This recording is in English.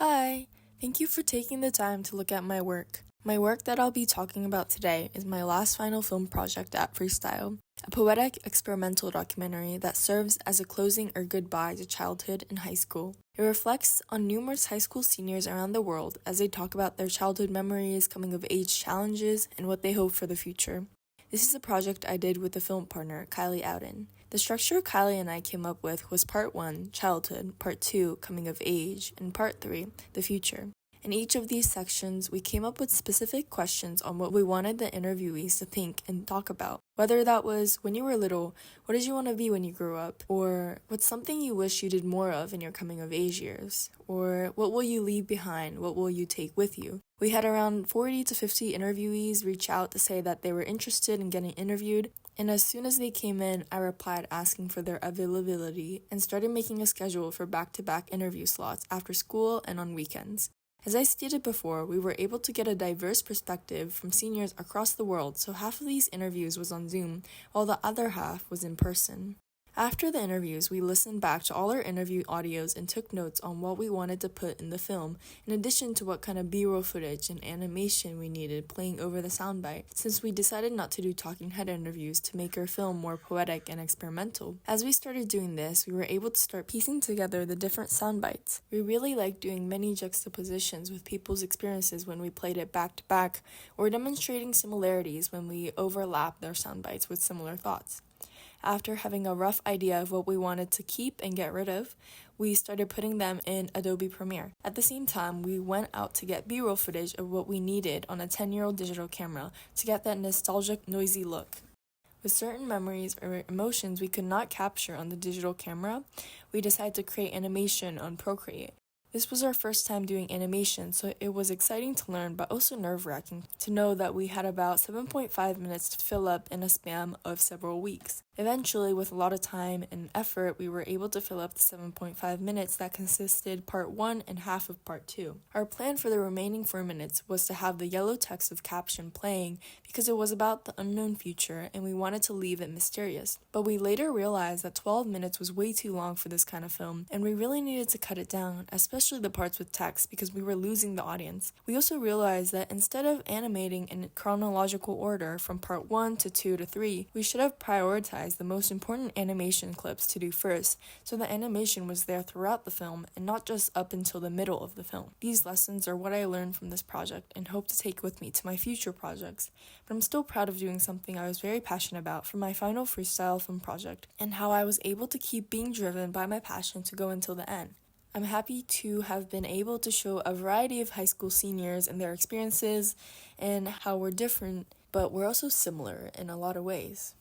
Hi! Thank you for taking the time to look at my work. My work that I'll be talking about today is my last final film project at Freestyle, a poetic experimental documentary that serves as a closing or goodbye to childhood and high school. It reflects on numerous high school seniors around the world as they talk about their childhood memories, coming of age challenges, and what they hope for the future. This is a project I did with a film partner, Kylie Ouden. The structure Kylie and I came up with was Part 1, Childhood, Part 2, Coming of Age, and Part 3, The Future. In each of these sections, we came up with specific questions on what we wanted the interviewees to think and talk about. Whether that was, when you were little, what did you want to be when you grew up? Or what's something you wish you did more of in your coming of age years? Or what will you leave behind? What will you take with you? We had around 40 to 50 interviewees reach out to say that they were interested in getting interviewed, and as soon as they came in, I replied asking for their availability and started making a schedule for back-to-back interview slots after school and on weekends. As I stated before, we were able to get a diverse perspective from seniors across the world, so half of these interviews was on Zoom, while the other half was in person. After the interviews, we listened back to all our interview audios and took notes on what we wanted to put in the film, in addition to what kind of B-roll footage and animation we needed playing over the soundbite, since we decided not to do talking head interviews to make our film more poetic and experimental. As we started doing this, we were able to start piecing together the different soundbites. We really liked doing many juxtapositions with people's experiences when we played it back to back, or demonstrating similarities when we overlapped their soundbites with similar thoughts. After having a rough idea of what we wanted to keep and get rid of, we started putting them in Adobe Premiere. At the same time, we went out to get B-roll footage of what we needed on a 10-year-old digital camera to get that nostalgic, noisy look. With certain memories or emotions we could not capture on the digital camera, we decided to create animation on Procreate. This was our first time doing animation, so it was exciting to learn but also nerve-wracking to know that we had about 7.5 minutes to fill up in a span of several weeks. Eventually, with a lot of time and effort, we were able to fill up the 7.5 minutes that consisted Part 1 and half of Part 2. Our plan for the remaining 4 minutes was to have the yellow text of caption playing because it was about the unknown future and we wanted to leave it mysterious. But we later realized that 12 minutes was way too long for this kind of film and we really needed to cut it down, especially the parts with text, because we were losing the audience. We also realized that instead of animating in chronological order from Part 1 to 2 to 3, we should have prioritized the most important animation clips to do first, so the animation was there throughout the film and not just up until the middle of the film. These lessons are what I learned from this project and hope to take with me to my future projects, but I'm still proud of doing something I was very passionate about for my final freestyle film project and how I was able to keep being driven by my passion to go until the end. I'm happy to have been able to show a variety of high school seniors and their experiences and how we're different, but we're also similar in a lot of ways.